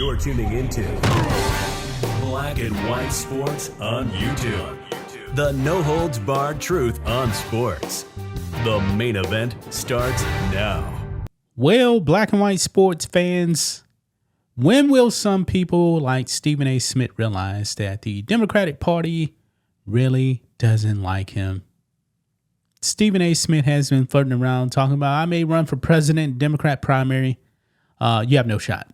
You're tuning into Black and White Sports on YouTube. The no-holds-barred truth on sports. The main event starts now. Well, Black and White Sports fans, when will some people like Stephen A. Smith realize that the Democratic Party really doesn't like him? Stephen A. Smith has been flirting around talking about, I may run for president, Democrat primary. You have no shot.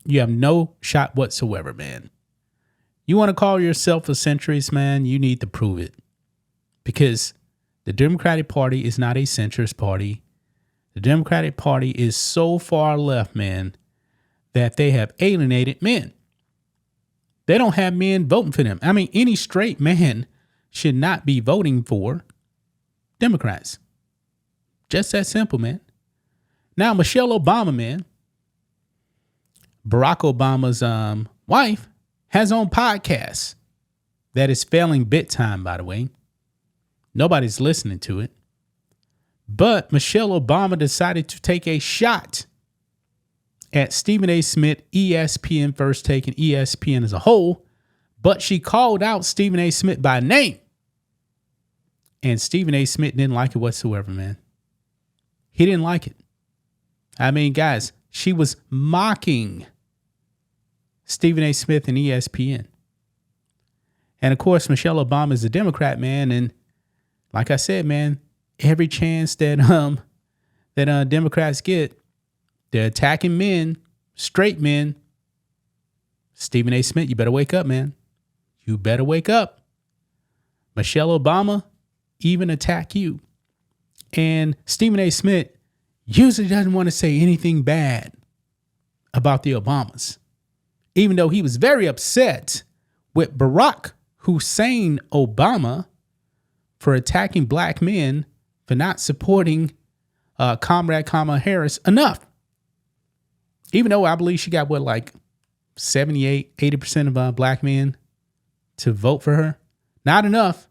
You have no shot whatsoever, man. You want to call yourself a centrist, man? You need to prove it. Because the Democratic Party is not a centrist party. The Democratic Party is so far left, man, that they have alienated men. They don't have men voting for them. I mean, any straight man should not be voting for Democrats. Just that simple, man. Now, Michelle Obama, man, Barack Obama's wife, has on podcast that is failing big time, by the way. Nobody's listening to it. But Michelle Obama decided to take a shot at Stephen A. Smith, ESPN First Take, and ESPN as a whole. But she called out Stephen A. Smith by name. And Stephen A. Smith didn't like it whatsoever, man. He didn't like it. I mean, guys, she was mocking Stephen A. Smith and ESPN. And of course, Michelle Obama is a Democrat, man. And like I said, man, every chance that Democrats get, they're attacking men, straight men. Stephen A. Smith, you better wake up, man. You better wake up. Michelle Obama even attack you. And Stephen A. Smith usually doesn't want to say anything bad about the Obamas, even though he was very upset with Barack Hussein Obama for attacking black men for not supporting Comrade Kamala Harris enough. Even though I believe she got, 78, 80% of black men to vote for her. Not enough.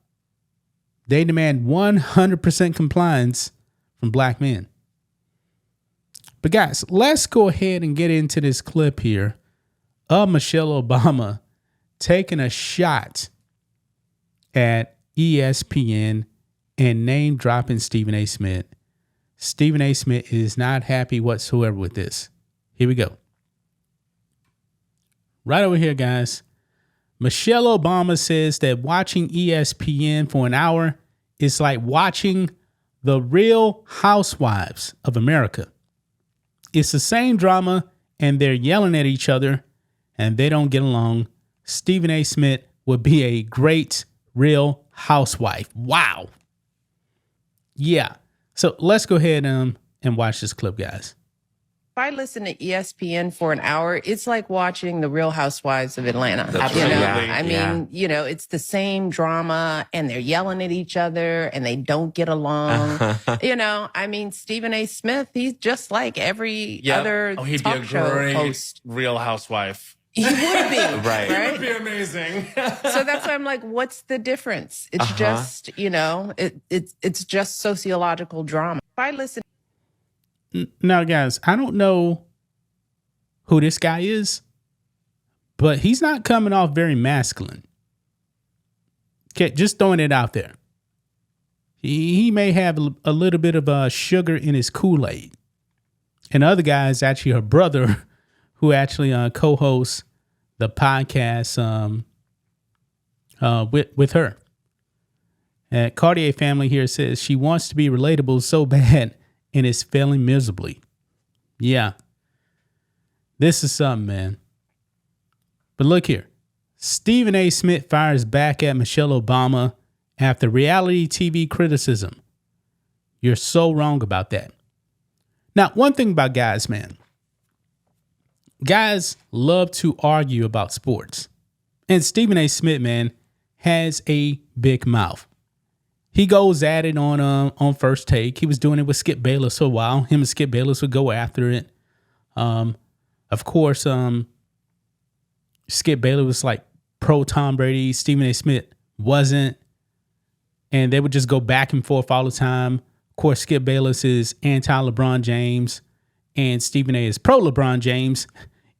They demand 100% compliance from black men. But guys, let's go ahead and get into this clip here of Michelle Obama taking a shot at ESPN and name dropping Stephen A. Smith. Stephen A. Smith is not happy whatsoever with this. Here we go. Right over here, guys. Michelle Obama says that watching ESPN for an hour is like watching the Real Housewives of America. It's the same drama, and they're yelling at each other, and they don't get along. Stephen A. Smith would be a great Real Housewife. Wow. Yeah. So let's go ahead and watch this clip, guys. If I listen to ESPN for an hour, it's like watching The Real Housewives of Atlanta. Absolutely. I mean, it's the same drama, and they're yelling at each other, and they don't get along. Stephen A. Smith, he's just like every other he'd talk be a show great host. Real Housewife. He would be. Right. Right? It would be amazing. So that's why I'm like, what's the difference? It's just, it's just sociological drama. If I listen. Now, guys, I don't know who this guy is, but he's not coming off very masculine. Okay, just throwing it out there. He may have a little bit of sugar in his Kool-Aid. And the other guy is actually her brother, who actually co-hosts the podcast with her. Cartier family here says she wants to be relatable so bad and is failing miserably. Yeah. This is something, man. But look here. Stephen A. Smith fires back at Michelle Obama after reality TV criticism. You're so wrong about that. Now, one thing about guys, man. Guys love to argue about sports. And Stephen A. Smith, man, has a big mouth. He goes at it on First Take. He was doing it with Skip Bayless for a while. Him and Skip Bayless would go after it. Of course, Skip Bayless was like pro Tom Brady. Stephen A. Smith wasn't. And they would just go back and forth all the time. Of course, Skip Bayless is anti-LeBron James. And Stephen A. is pro-LeBron James.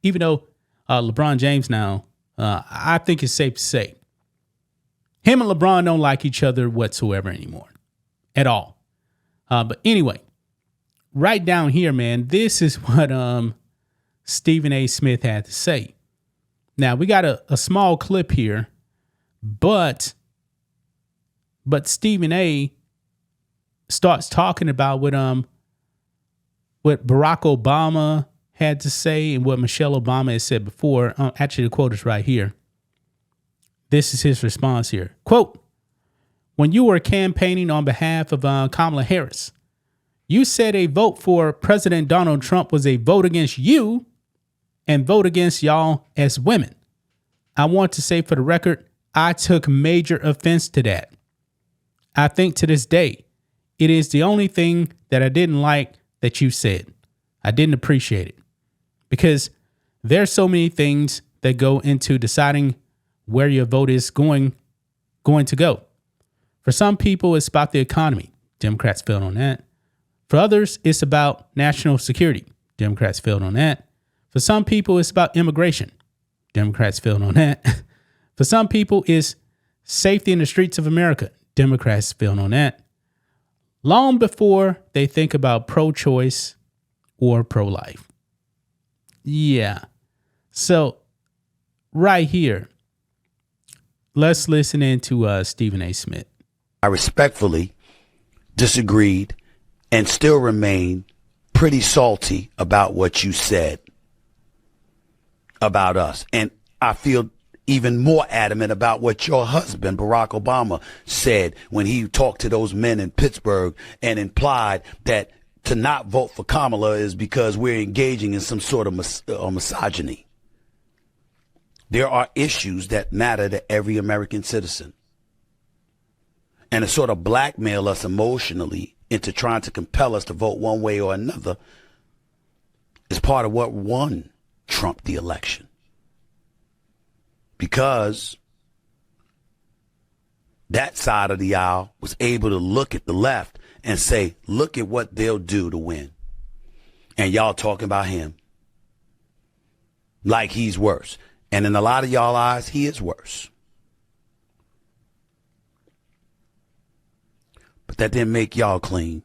Even though LeBron James now, I think it's safe to say him and LeBron don't like each other whatsoever anymore at all. But anyway, right down here, man, this is what Stephen A. Smith had to say. Now, we got a small clip here, but Stephen A. starts talking about what Barack Obama had to say and what Michelle Obama has said before. Actually, the quote is right here. This is his response here. Quote, when you were campaigning on behalf of Kamala Harris, you said a vote for President Donald Trump was a vote against you and vote against y'all as women. I want to say for the record, I took major offense to that. I think to this day, it is the only thing that I didn't like that you said. I didn't appreciate it because there's so many things that go into deciding where your vote is going to go. For some people, it's about the economy. Democrats failed on that. For others, it's about national security. Democrats failed on that. For some people, it's about immigration. Democrats failed on that. For some people, it's safety in the streets of America. Democrats failed on that. Long before they think about pro-choice or pro-life. Yeah. So right here, let's listen into Stephen A. Smith. I respectfully disagreed and still remain pretty salty about what you said about us. And I feel even more adamant about what your husband, Barack Obama, said when he talked to those men in Pittsburgh and implied that to not vote for Kamala is because we're engaging in some sort of misogyny. There are issues that matter to every American citizen. And to sort of blackmail us emotionally into trying to compel us to vote one way or another is part of what won Trump the election. Because that side of the aisle was able to look at the left and say, look at what they'll do to win. And y'all talking about him like he's worse. And in a lot of y'all eyes, he is worse. But that didn't make y'all clean.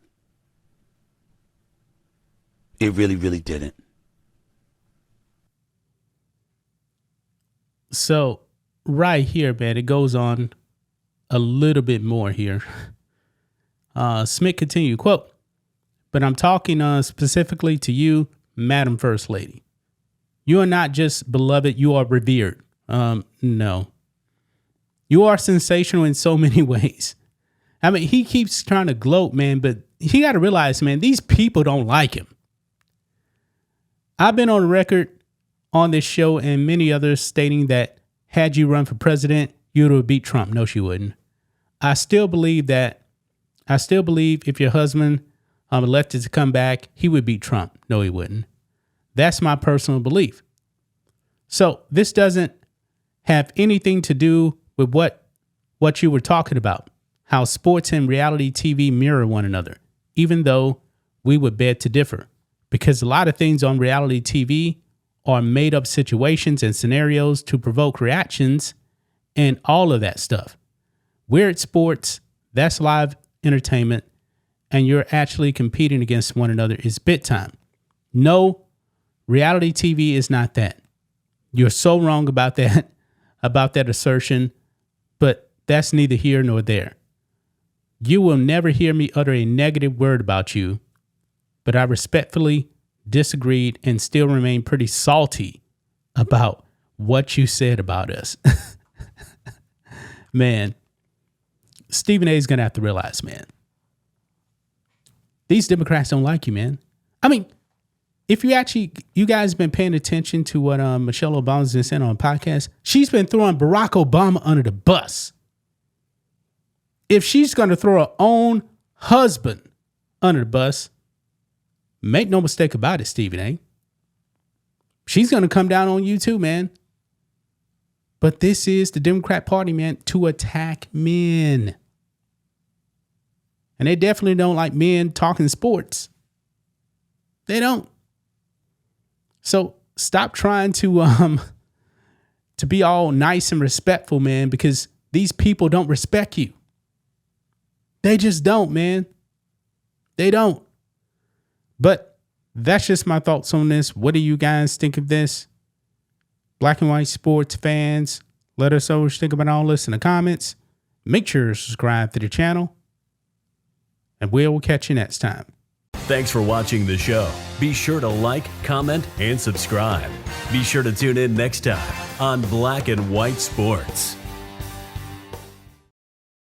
It really, really didn't. So right here, man, it goes on a little bit more here. Smith continued, quote, but I'm talking specifically to you, Madam First Lady. You are not just beloved, you are revered. No. You are sensational in so many ways. I mean, he keeps trying to gloat, man, but he got to realize, man, these people don't like him. I've been on record on this show and many others stating that had you run for president, you would have beat Trump. No, she wouldn't. I still believe if your husband elected to come back, he would beat Trump. No, he wouldn't. That's my personal belief. So this doesn't have anything to do with what you were talking about, how sports and reality TV mirror one another, even though we would beg to differ, because a lot of things on reality TV are made up situations and scenarios to provoke reactions and all of that stuff. We're at sports, that's live entertainment, and you're actually competing against one another is bit time. No, reality TV is not that. You're so wrong about that assertion, but that's neither here nor there. You will never hear me utter a negative word about you, but I respectfully disagreed and still remain pretty salty about what you said about us. Man, Stephen A. is going to have to realize, man, these Democrats don't like you, man. I mean, if you guys been paying attention to what Michelle Obama's been saying on a podcast, she's been throwing Barack Obama under the bus. If she's going to throw her own husband under the bus, make no mistake about it, Stephen A. She's going to come down on you too, man. But this is the Democrat Party, man, to attack men. And they definitely don't like men talking sports. They don't. So stop trying to to be all nice and respectful, man, because these people don't respect you. They just don't, man. They don't. But that's just my thoughts on this. What do you guys think of this? Black and white sports fans, let us know what you think about all this in the comments. Make sure to subscribe to the channel. And we'll catch you next time. Thanks for watching the show. Be sure to like, comment, and subscribe. Be sure to tune in next time on Black and White Sports.